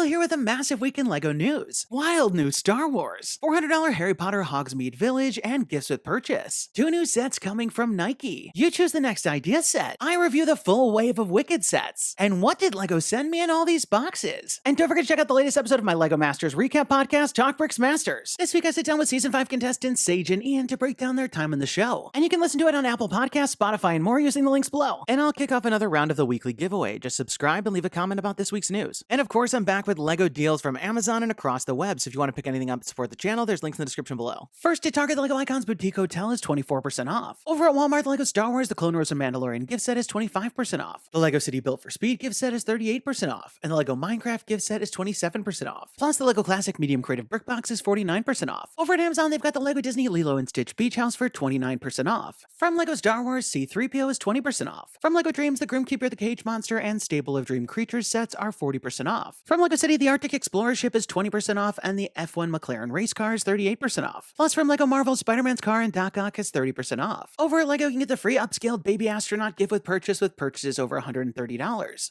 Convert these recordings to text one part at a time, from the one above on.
Quill here with a massive week in LEGO news. Wild new Star Wars, $400 Harry Potter Hogsmeade Village, and gifts with purchase. 2 new sets coming from Nike. You choose the next idea set. I review the full wave of Wicked sets. And what did LEGO send me in all these boxes? And don't forget to check out the latest episode of my LEGO Masters recap podcast, TalkBricks Masters. This week I sit down with Season 5 contestants Sage and Ian to break down their time in the show. And you can listen to it on Apple Podcasts, Spotify, and more using the links below. And I'll kick off another round of the weekly giveaway. Just subscribe and leave a comment about this week's news. And of course, I'm back with LEGO deals from Amazon and across the web, so if you want to pick anything up to support the channel, there's links in the description below. First, at Target, the LEGO Icons Boutique Hotel is 24% off. Over at Walmart, the LEGO Star Wars The Clone Wars and Mandalorian gift set is 25% off. The LEGO City Built for Speed gift set is 38% off. And the LEGO Minecraft gift set is 27% off. Plus, the LEGO Classic Medium Creative Brick Box is 49% off. Over at Amazon, they've got the LEGO Disney Lilo and Stitch Beach House for 29% off. From LEGO Star Wars, C-3PO is 20% off. From LEGO Dreams, the Grimkeeper, the Cage Monster, and Stable of Dream Creatures sets are 40% off. From LEGO City, the Arctic Explorer ship is 20% off, and the F1 McLaren race car is 38% off. Plus, from LEGO Marvel, Spider-Man's car and Doc Ock is 30% off. Over at LEGO, you can get the free upscaled baby astronaut gift with purchases over $130.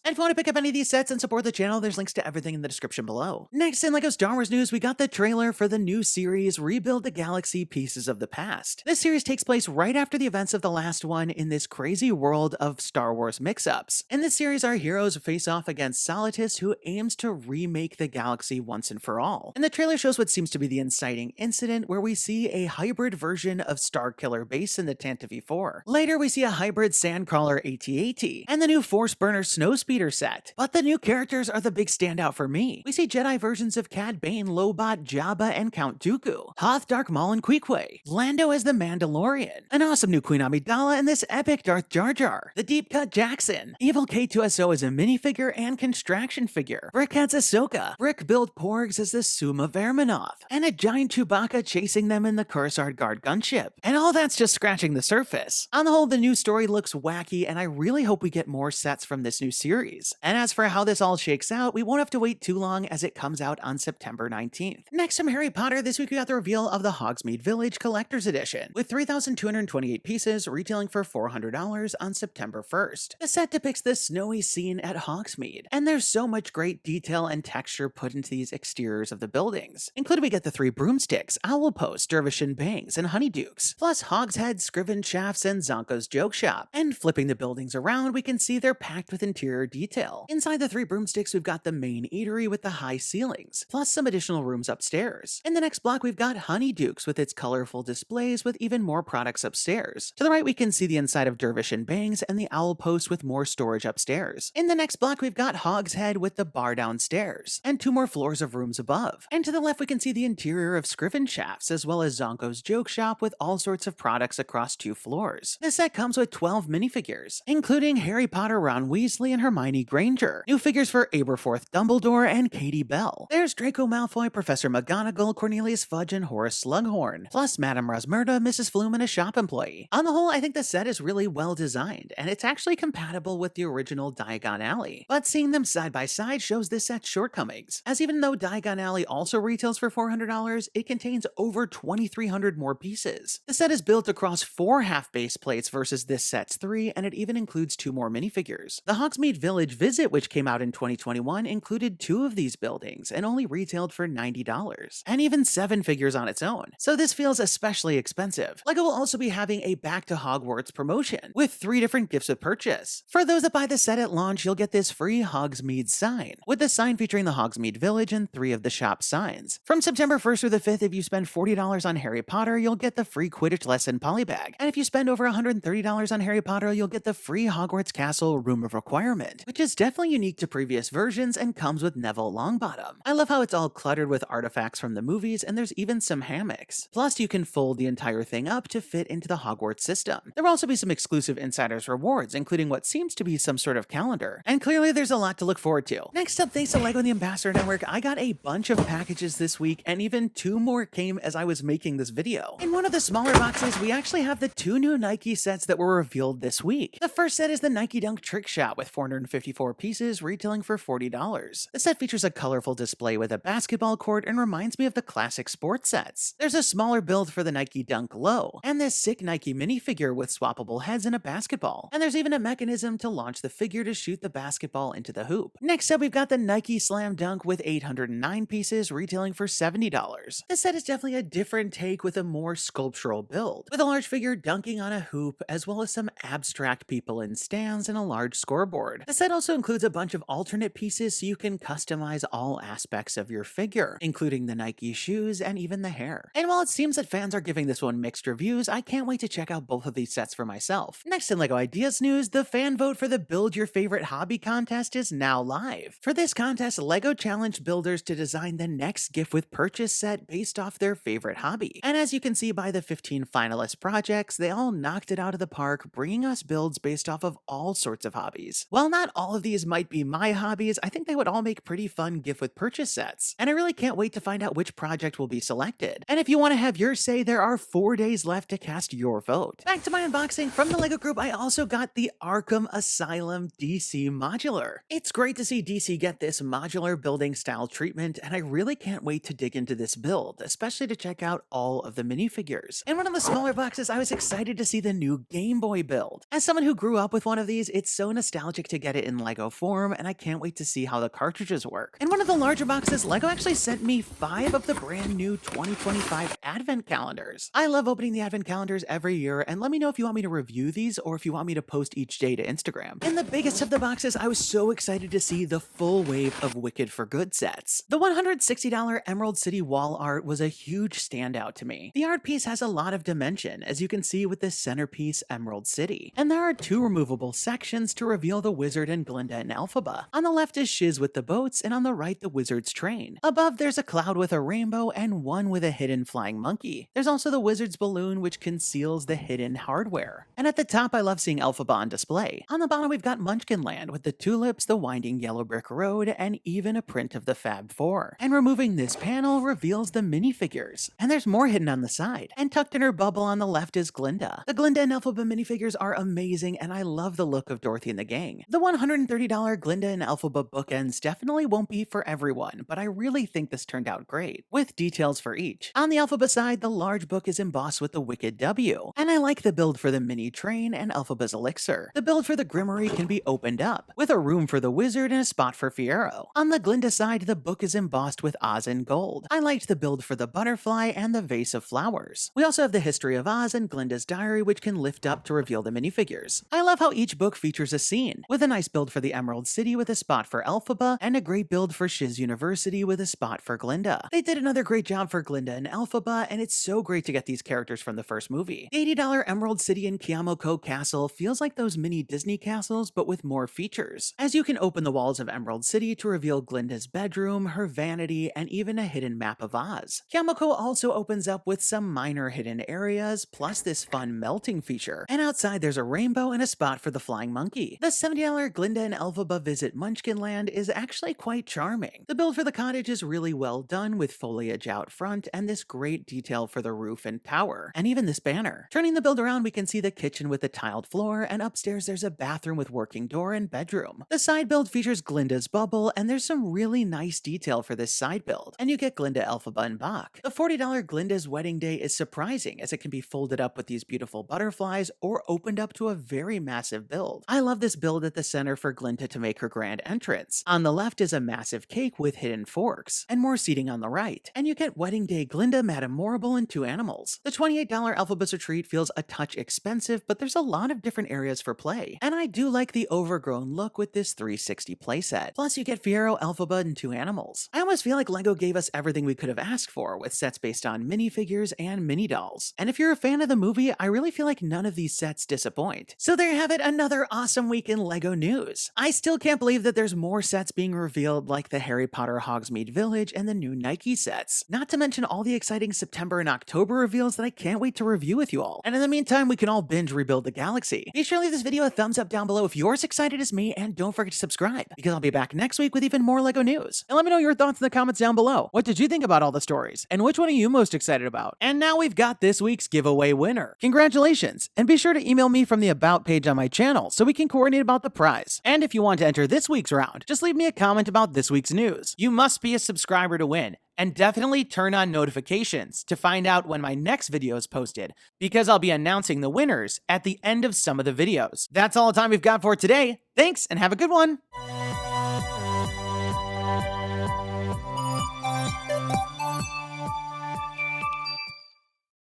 And if you want to pick up any of these sets and support the channel, there's links to everything in the description below. Next, in LEGO Star Wars news, we got the trailer for the new series, Rebuild the Galaxy Pieces of the Past. This series takes place right after the events of the last one in this crazy world of Star Wars mix-ups. In this series, our heroes face off against Solitist, who aims to remake the galaxy once and for all. And the trailer shows what seems to be the inciting incident where we see a hybrid version of Starkiller base in the Tantive 4. Later, we see a hybrid Sandcrawler AT-AT and the new Force Burner Snowspeeder set. But the new characters are the big standout for me. We see Jedi versions of Cad Bane, Lobot, Jabba, and Count Dooku, Hoth, Dark Maul, and Queequeg, Lando as the Mandalorian, an awesome new Queen Amidala, and this epic Darth Jar Jar, the Deep Cut Jackson, Evil K2SO as a minifigure and construction figure, Brickhead's Ahsoka, Brick-built Porgs as the Suma Verminoth, and a giant Chewbacca chasing them in the Coruscant Guard gunship. And all that's just scratching the surface. On the whole, the new story looks wacky, and I really hope we get more sets from this new series. And as for how this all shakes out, we won't have to wait too long as it comes out on September 19th. Next, from Harry Potter, this week we got the reveal of the Hogsmeade Village Collector's Edition, with 3,228 pieces retailing for $400 on September 1st. The set depicts the snowy scene at Hogsmeade, and there's so much great detail and texture put into these exteriors of the buildings. Included, we get the 3 Broomsticks, Owlpost, Dervish and Bangs, and Honeydukes, plus Hogshead, Scrivenshafts, and Zonko's Joke Shop. And flipping the buildings around, we can see they're packed with interior detail. Inside the 3 Broomsticks, we've got the main eatery with the high ceilings, plus some additional rooms upstairs. In the next block, we've got Honeydukes with its colorful displays with even more products upstairs. To the right, we can see the inside of Dervish and Bangs and the Owlpost with more storage upstairs. In the next block, we've got Hogshead with the bar downstairs, and 2 more floors of rooms above. And to the left, we can see the interior of Scrivenshafts, as well as Zonko's Joke Shop with all sorts of products across 2 floors. This set comes with 12 minifigures, including Harry Potter, Ron Weasley, and Hermione Granger, new figures for Aberforth, Dumbledore, and Katie Bell. There's Draco Malfoy, Professor McGonagall, Cornelius, Fudge, and Horace Slughorn, plus Madame Rosmerta, Mrs. Flume, and a shop employee. On the whole, I think the set is really well designed, and it's actually compatible with the original Diagon Alley. But seeing them side by side shows this set's shortcomings, as even though Diagon Alley also retails for $400, it contains over 2,300 more pieces. The set is built across 4 half-base plates versus this set's 3, and it even includes 2 more minifigures. The Hogsmeade Village Visit, which came out in 2021, included 2 of these buildings and only retailed for $90, and even 7 figures on its own. So this feels especially expensive. LEGO will also be having a Back to Hogwarts promotion with 3 different gifts with purchase. For those that buy the set at launch, you'll get this free Hogsmeade sign, with the sign featuring the Hogsmeade Village and 3 of the shop signs. From September 1st through the 5th, if you spend $40 on Harry Potter, you'll get the free Quidditch lesson polybag. And if you spend over $130 on Harry Potter, you'll get the free Hogwarts Castle Room of Requirement, which is definitely unique to previous versions and comes with Neville Longbottom. I love how it's all cluttered with artifacts from the movies, and there's even some hammocks. Plus, you can fold the entire thing up to fit into the Hogwarts system. There will also be some exclusive insiders rewards, including what seems to be some sort of calendar. And clearly, there's a lot to look forward to. Next up, thanks to LEGO and the Ambassador Network, I got a bunch of packages this week, and even 2 more came as I was making this video. In one of the smaller boxes, we actually have the 2 new Nike sets that were revealed this week. The first set is the Nike Dunk Trick Shot with 454 pieces, retailing for $40. The set features a colorful display with a basketball court and reminds me of the classic sports sets. There's a smaller build for the Nike Dunk Low, and this sick Nike minifigure with swappable heads and a basketball. And there's even a mechanism to launch the figure to shoot the basketball into the hoop. Next up, we've got the Nike slam dunk with 809 pieces, retailing for $70. This set is definitely a different take with a more sculptural build, with a large figure dunking on a hoop, as well as some abstract people in stands and a large scoreboard. The set also includes a bunch of alternate pieces so you can customize all aspects of your figure, including the Nike shoes and even the hair. And while it seems that fans are giving this one mixed reviews, I can't wait to check out both of these sets for myself. Next in LEGO Ideas news, the fan vote for the Build Your Favorite Hobby contest is now live. For this contest, LEGO challenged builders to design the next gift with purchase set based off their favorite hobby. And as you can see by the 15 finalist projects, they all knocked it out of the park, bringing us builds based off of all sorts of hobbies. While not all of these might be my hobbies, I think they would all make pretty fun gift with purchase sets. And I really can't wait to find out which project will be selected. And if you want to have your say, there are 4 days left to cast your vote. Back to my unboxing. From the LEGO group, I also got the Arkham Asylum DC modular. It's great to see DC get this modular building style treatment, and I really can't wait to dig into this build, especially to check out all of the minifigures. In one of the smaller boxes, I was excited to see the new Gameboy build. As someone who grew up with one of these, it's so nostalgic to get it in LEGO form, and I can't wait to see how the cartridges work. In one of the larger boxes, LEGO actually sent me 5 of the brand new 2025 advent calendars. I love opening the advent calendars every year, and let me know if you want me to review these or if you want me to post each day to Instagram. In the biggest of the boxes, I was so excited to see the full wave of Wicked for Good sets. The $160 Emerald City wall art was a huge standout to me. The art piece has a lot of dimension, as you can see with this centerpiece Emerald City. And there are 2 removable sections to reveal the wizard and Glinda and Elphaba. On the left is Shiz with the boats, and on the right the wizard's train. Above there's a cloud with a rainbow and one with a hidden flying monkey. There's also the wizard's balloon, which conceals the hidden hardware. And at the top, I love seeing Elphaba on display. On the bottom, we've got Munchkin Land with the tulips, the winding yellow brick road, and even a print of the Fab Four. And removing this panel reveals the minifigures. And there's more hidden on the side. And tucked in her bubble on the left is Glinda. The Glinda and Elphaba minifigures are amazing, and I love the look of Dorothy and the gang. The $130 Glinda and Elphaba bookends definitely won't be for everyone, but I really think this turned out great, with details for each. On the Elphaba side, the large book is embossed with the Wicked W, and I like the build for the mini train and Elphaba's elixir. The build for the Grimoire can be opened up, with a room for the wizard and a spot for Fiero. On the Glinda side, the book is embossed with Oz in gold. I liked the build for the butterfly and the vase of flowers. We also have the history of Oz and Glinda's diary, which can lift up to reveal the minifigures. I love how each book features a scene, with a nice build for the Emerald City with a spot for Elphaba, and a great build for Shiz University with a spot for Glinda. They did another great job for Glinda and Elphaba, and it's so great to get these characters from the first movie. The $80 Emerald City and Kiamo Castle feels like those mini Disney castles, but with more features, as you can open the walls of Emerald City to reveal Glinda's bedroom, her vanity, and even a hidden map of Oz. Kiamo also opens up with some minor hidden areas, plus this fun melting feature. And outside there's a rainbow and a spot for the flying monkey. The $70 Glinda and Elphaba visit Munchkin Land is actually quite charming. The build for the cottage is really well done, with foliage out front and this great detail for the roof and tower, and even this banner. Turning the build around, we can see the kitchen with the tiled floor, and upstairs there's a bathroom with working door and bedroom. The side build features Glinda's bubble, and there's some really nice detail for this side build, and you get Glinda, Elphaba, and Bach. The $40 Glinda's wedding day is surprising, as it can be folded up with these beautiful butterflies or opened up to a very massive build. I love this build at the center for Glinda to make her grand entrance. On the left is a massive cake with hidden forks, and more seating on the right, and you get Wedding Day Glinda, Madame Morrible, and 2 animals. The $28 Elphaba's Retreat feels a touch expensive, but there's a lot of different areas for play, and I do like the overgrown look with this 360 playset. Plus you get Fiero, Elphaba, and 2 animals. I almost feel like LEGO gave us everything we could have asked for, with sets based on minifigures and mini dolls. And if you're a fan of the movie, I really feel like none of these sets disappoint. So there you have it, another awesome week in LEGO news. I still can't believe that there's more sets being revealed, like the Harry Potter Hogsmeade Village and the new Nike sets. Not to mention all the exciting September and October reveals that I can't wait to review with you all. And in the meantime, we can all binge Rebuild the Galaxy. Be sure to leave this video a thumbs up down below if you're as excited as me, and don't forget to subscribe, because I'll be back next week with even more LEGO news. And let me know your thoughts in the comments down below. What did you think about all the stories? And which one are you most excited about? And now we've got this week's giveaway winner. Congratulations! And be sure to email me from the About page on my channel so we can coordinate about the prize. And if you want to enter this week's round, just leave me a comment about this week's news. You must be a subscriber to win. And definitely turn on notifications to find out when my next video is posted, because I'll be announcing the winners at the end of some of the videos. That's all the time we've got for today. Thanks, and have a good one!